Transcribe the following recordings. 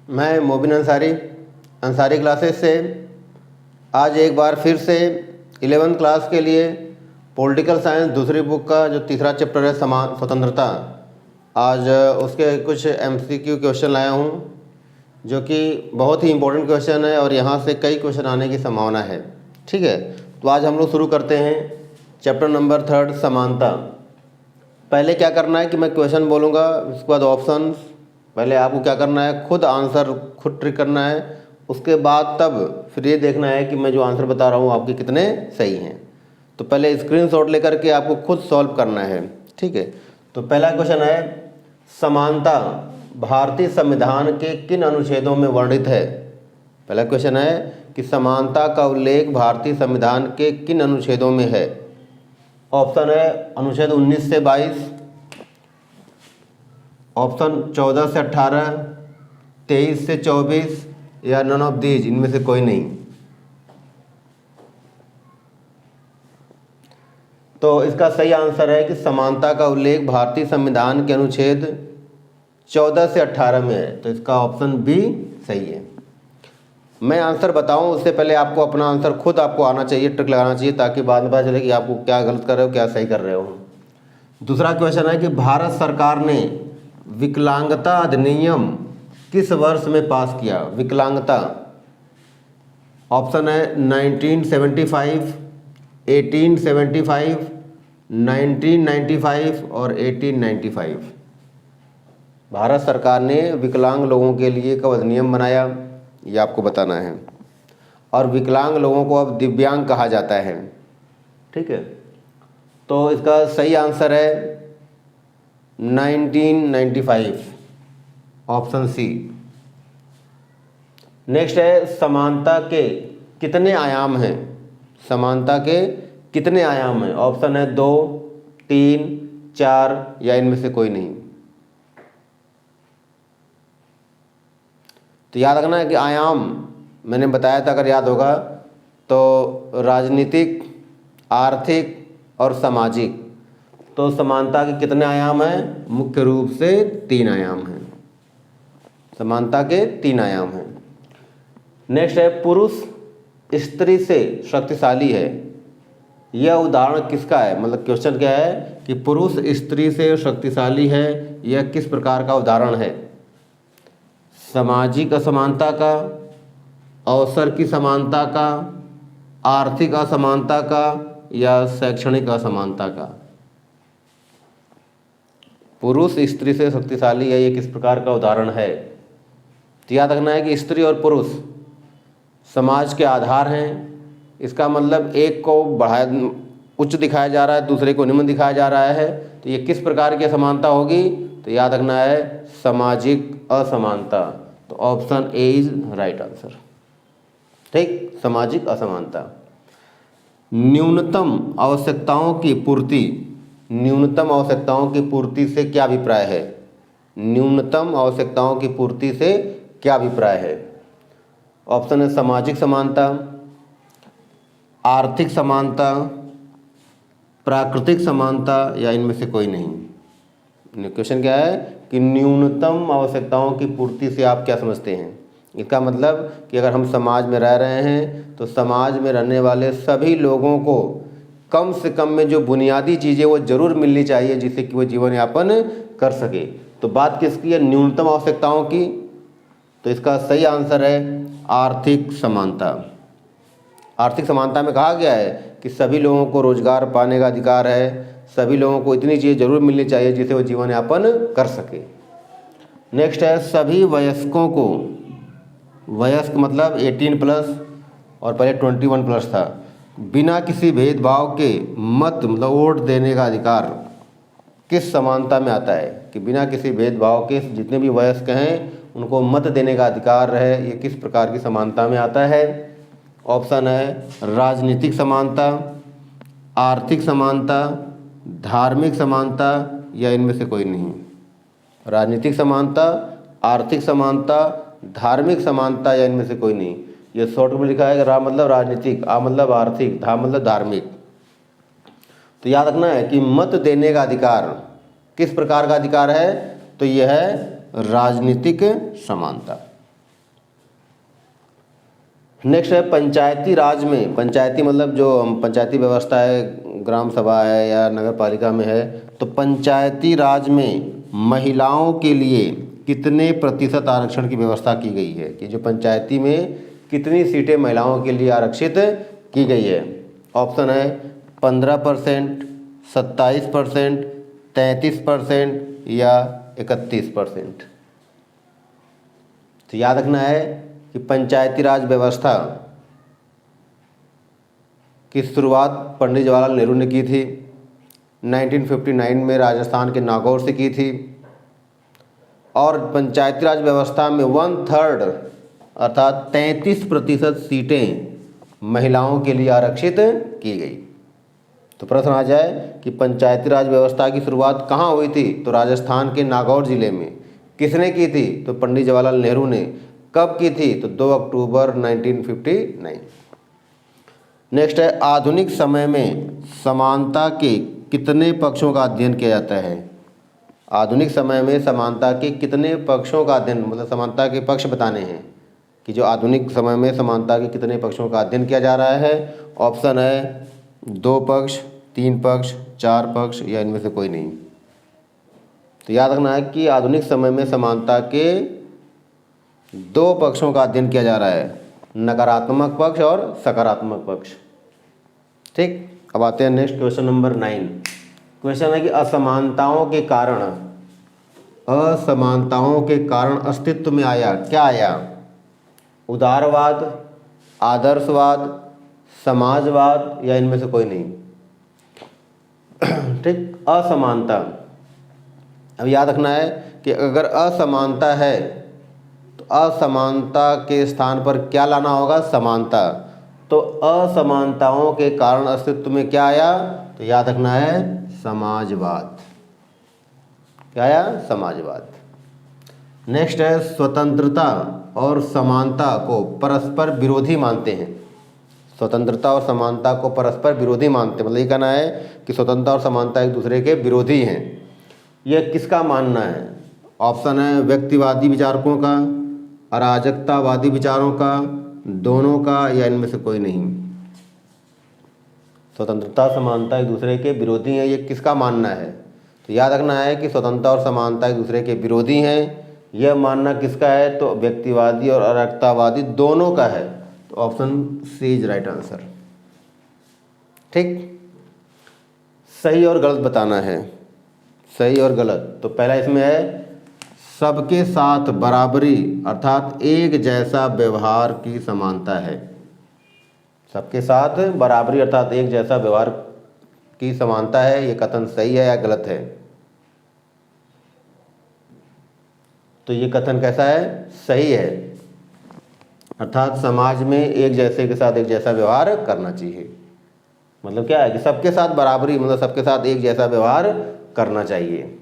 मैं मोबिन अंसारी अंसारी क्लासेस से आज एक बार फिर से 11th क्लास के लिए पॉलिटिकल साइंस दूसरी बुक का जो तीसरा चैप्टर है समान स्वतंत्रता, आज उसके कुछ MCQ क्वेश्चन लाया हूँ जो कि बहुत ही इम्पोर्टेंट क्वेश्चन है और यहाँ से कई क्वेश्चन आने की संभावना है। ठीक है, तो आज हम लोग शुरू करते हैं चैप्टर नंबर 3 समानता। पहले क्या करना है कि मैं क्वेश्चन बोलूँगा, उसके बाद ऑप्शंस, पहले आपको क्या करना है खुद आंसर खुद ट्रिक करना है, उसके बाद तब फिर ये देखना है कि मैं जो आंसर बता रहा हूँ आपके कितने सही हैं। तो पहले स्क्रीनशॉट लेकर के आपको खुद सॉल्व करना है। ठीक है, तो पहला क्वेश्चन है समानता भारतीय संविधान के किन अनुच्छेदों में वर्णित है। पहला क्वेश्चन है कि समानता का उल्लेख भारतीय संविधान के किन अनुच्छेदों में है। ऑप्शन है अनुच्छेद 19 से 22, ऑप्शन 14 से 18, 23 से 24 या नन ऑफ दीज, इनमें से कोई नहीं। तो इसका सही आंसर है कि समानता का उल्लेख भारतीय संविधान के अनुच्छेद 14 से 18 में है। तो इसका ऑप्शन बी सही है। मैं आंसर बताऊं उससे पहले आपको अपना आंसर खुद आपको आना चाहिए, ट्रिक लगाना चाहिए, ताकि बाद में पता चले कि आपको क्या गलत कर रहे हो क्या सही कर रहे हो। दूसरा क्वेश्चन है कि भारत सरकार ने विकलांगता अधिनियम किस वर्ष में पास किया। विकलांगता, ऑप्शन है 1975, 1875, 1995 और 1895। भारत सरकार ने विकलांग लोगों के लिए कब अधिनियम बनाया, ये आपको बताना है। और विकलांग लोगों को अब दिव्यांग कहा जाता है। ठीक है, तो इसका सही आंसर है 1995, ऑप्शन सी। नेक्स्ट है समानता के कितने आयाम हैं। समानता के कितने आयाम हैं। ऑप्शन है 2, 3, 4 या इनमें से कोई नहीं। तो याद रखना है कि आयाम मैंने बताया था, अगर याद होगा तो राजनीतिक, आर्थिक और सामाजिक। तो समानता के कितने आयाम हैं। मुख्य रूप से 3 आयाम हैं। समानता के 3 आयाम हैं। नेक्स्ट है पुरुष स्त्री से शक्तिशाली है। यह उदाहरण किसका है। मतलब क्वेश्चन क्या है कि पुरुष स्त्री से शक्तिशाली है, यह किस प्रकार का उदाहरण है। सामाजिक असमानता का, अवसर की समानता का, आर्थिक असमानता का या शैक्षणिक असमानता का। पुरुष स्त्री से शक्तिशाली है, ये किस प्रकार का उदाहरण है। तो याद रखना है कि स्त्री और पुरुष समाज के आधार हैं। इसका मतलब एक को बढ़ाया उच्च दिखाया जा रहा है, दूसरे को निम्न दिखाया जा रहा है। तो ये किस प्रकार की असमानता होगी। तो याद रखना है सामाजिक असमानता। तो option A is right answer. ठीक, सामाजिक असमानता। न्यूनतम आवश्यकताओं की पूर्ति, न्यूनतम आवश्यकताओं की पूर्ति से क्या अभिप्राय है। न्यूनतम आवश्यकताओं की पूर्ति से क्या अभिप्राय है। ऑप्शन है सामाजिक समानता, आर्थिक समानता, प्राकृतिक समानता या इनमें से कोई नहीं। क्वेश्चन क्या है कि न्यूनतम आवश्यकताओं की पूर्ति से आप क्या समझते हैं। इसका मतलब कि अगर हम समाज में रह रहे हैं तो समाज में रहने वाले सभी लोगों को कम से कम में जो बुनियादी चीज़ें वो जरूर मिलनी चाहिए जिससे कि वो जीवन यापन कर सके। तो बात किसकी है, न्यूनतम आवश्यकताओं की। तो इसका सही आंसर है आर्थिक समानता। आर्थिक समानता में कहा गया है कि सभी लोगों को रोजगार पाने का अधिकार है, सभी लोगों को इतनी चीज़ें जरूर मिलनी चाहिए जिससे वो जीवन यापन कर सके। नेक्स्ट है सभी वयस्कों को, वयस्क मतलब 18+ और पहले 21+ था, बिना किसी भेदभाव के मत मतलब वोट देने का अधिकार किस समानता में आता है। कि बिना किसी भेदभाव के जितने भी वयस्क हैं उनको मत देने का अधिकार है, ये किस प्रकार की समानता में आता है। ऑप्शन है राजनीतिक समानता, आर्थिक समानता, धार्मिक समानता या इनमें से कोई नहीं। राजनीतिक समानता, आर्थिक समानता, धार्मिक समानता या इनमें से कोई नहीं। ये शॉर्ट में लिखा है, रा मतलब राजनीतिक, आ मतलब आर्थिक, धा मतलब धार्मिक। तो याद रखना है कि मत देने का अधिकार किस प्रकार का अधिकार है। तो यह है राजनीतिक समानता। नेक्स्ट है पंचायती राज में, पंचायती मतलब जो पंचायती व्यवस्था है, ग्राम सभा है या नगर पालिका में है, तो पंचायती राज में महिलाओं के लिए कितने प्रतिशत आरक्षण की व्यवस्था की गई है, कि जो पंचायती में कितनी सीटें महिलाओं के लिए आरक्षित की गई है। ऑप्शन है 15%, 27%, 33% या 31%। तो याद रखना है कि पंचायती राज व्यवस्था की शुरुआत पंडित जवाहरलाल नेहरू ने की थी, 1959 में राजस्थान के नागौर से की थी, और पंचायती राज व्यवस्था में 1/3 अर्थात 33% सीटें महिलाओं के लिए आरक्षित की गई। तो प्रश्न आ जाए कि पंचायती राज व्यवस्था की शुरुआत कहाँ हुई थी, तो राजस्थान के नागौर जिले में। किसने की थी, तो पंडित जवाहरलाल नेहरू ने। कब की थी, तो 2 अक्टूबर 1959। नेक्स्ट है आधुनिक समय में समानता के कितने पक्षों का अध्ययन किया जाता है। आधुनिक समय में समानता के कितने पक्षों का अध्ययन, मतलब समानता के पक्ष बताने हैं कि जो आधुनिक समय में समानता के कितने पक्षों का अध्ययन किया जा रहा है। ऑप्शन है 2 पक्ष, 3 पक्ष, 4 पक्ष या इनमें से कोई नहीं। तो याद रखना है कि आधुनिक समय में समानता के 2 पक्षों का अध्ययन किया जा रहा है, नकारात्मक पक्ष और सकारात्मक पक्ष। ठीक, अब आते हैं नेक्स्ट क्वेश्चन नंबर 9। क्वेश्चन है कि असमानताओं के कारण अस्तित्व में आया, क्या आया, उदारवाद, आदर्शवाद, समाजवाद या इनमें से कोई नहीं। ठीक, असमानता। अब याद रखना है कि अगर असमानता है तो असमानता के स्थान पर क्या लाना होगा, समानता। तो असमानताओं के कारण अस्तित्व में क्या आया, तो याद रखना है समाजवाद। क्या आया, समाजवाद। नेक्स्ट है स्वतंत्रता और समानता को परस्पर विरोधी मानते हैं। स्वतंत्रता और समानता को परस्पर विरोधी मानते हैं, मतलब ये कहना है कि स्वतंत्रता और समानता एक दूसरे के विरोधी हैं। यह किसका मानना है। ऑप्शन है व्यक्तिवादी विचारकों का, अराजकतावादी विचारों का, दोनों का या इनमें से कोई नहीं। स्वतंत्रता समानता एक दूसरे के विरोधी हैं, ये किसका मानना है। तो याद रखना है कि स्वतंत्रता और समानता एक दूसरे के विरोधी हैं, यह मानना किसका है, तो व्यक्तिवादी और अराजकतावादी दोनों का है। तो option c is right answer. ठीक, सही और गलत बताना है, सही और गलत। तो पहला इसमें है सबके साथ बराबरी अर्थात एक जैसा व्यवहार की समानता है। सबके साथ बराबरी अर्थात एक जैसा व्यवहार की समानता है, ये कथन सही है या गलत है। तो ये कथन कैसा है, सही है, अर्थात समाज में एक जैसे के साथ एक जैसा व्यवहार करना चाहिए। मतलब क्या है कि सबके साथ बराबरी, मतलब सबके साथ एक जैसा व्यवहार करना चाहिए।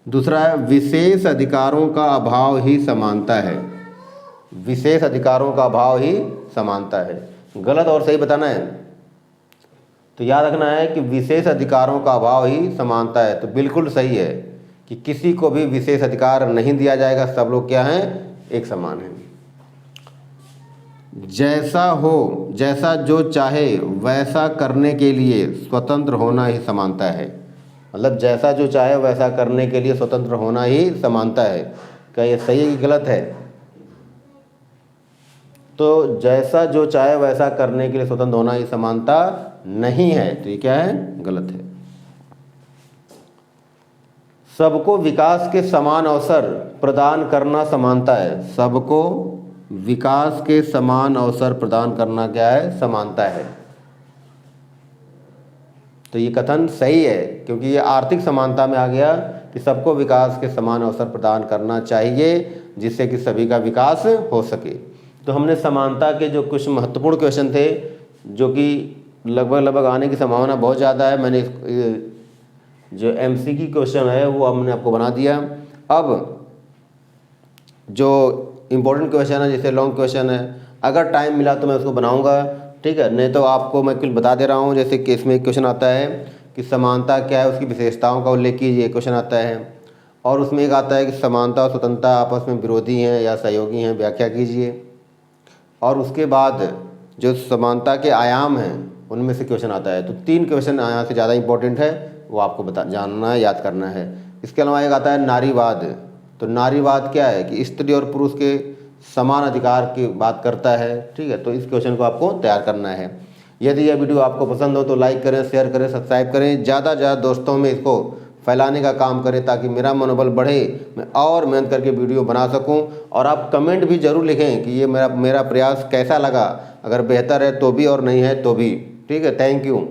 दूसरा है विशेष अधिकारों का अभाव ही समानता है। विशेष अधिकारों का अभाव ही समानता है। गलत और सही बताना है। तो याद रखना है कि विशेष अधिकारों का अभाव ही समानता है। तो बिल्कुल सही है कि किसी को भी विशेष अधिकार नहीं दिया जाएगा, सब लोग क्या हैं, एक समान हैं। जैसा हो, जैसा जो चाहे वैसा करने के लिए स्वतंत्र होना ही समानता है। मतलब जैसा जो चाहे वैसा करने के लिए स्वतंत्र होना ही समानता है। क्या ये सही है कि गलत है। तो जैसा जो चाहे वैसा करने के लिए स्वतंत्र होना ही समानता नहीं है, तो ये क्या है, गलत है। सबको विकास के समान अवसर प्रदान करना समानता है। सबको विकास के समान अवसर प्रदान करना क्या है, समानता है। तो ये कथन सही है, क्योंकि ये आर्थिक समानता में आ गया कि सबको विकास के समान अवसर प्रदान करना चाहिए, जिससे कि सभी का विकास हो सके। तो हमने समानता के जो कुछ महत्वपूर्ण क्वेश्चन थे, जो कि लगभग आने की संभावना बहुत ज़्यादा है, मैंने जो MCQ क्वेश्चन है वो हमने आपको बना दिया। अब जो इम्पोर्टेंट क्वेश्चन है, जैसे लॉन्ग क्वेश्चन है, अगर टाइम मिला तो मैं उसको बनाऊंगा, ठीक है। नहीं तो आपको मैं कुछ बता दे रहा हूँ। जैसे कि इसमें एक क्वेश्चन आता है कि समानता क्या है, उसकी विशेषताओं का उल्लेख कीजिए, क्वेश्चन आता है। और उसमें एक आता है कि समानता और स्वतंत्रता आपस में विरोधी हैं या सहयोगी हैं, व्याख्या कीजिए। और उसके बाद जो समानता के आयाम हैं उनमें से क्वेश्चन आता है। तो 3 क्वेश्चन यहाँ से ज़्यादा इंपॉर्टेंट है, वो आपको जानना है, याद करना है। इसके अलावा एक आता है नारीवाद। तो नारीवाद क्या है कि स्त्री और पुरुष के समान अधिकार की बात करता है, ठीक है। तो इस क्वेश्चन को आपको तैयार करना है। यदि यह वीडियो आपको पसंद हो तो लाइक करें, शेयर करें, सब्सक्राइब करें, ज़्यादा से ज़्यादा दोस्तों में इसको फैलाने का काम करें ताकि मेरा मनोबल बढ़े, मैं और मेहनत करके वीडियो बना सकूं। और आप कमेंट भी ज़रूर लिखें कि ये मेरा प्रयास कैसा लगा, अगर बेहतर है तो भी और नहीं है तो भी, ठीक है। Thank you.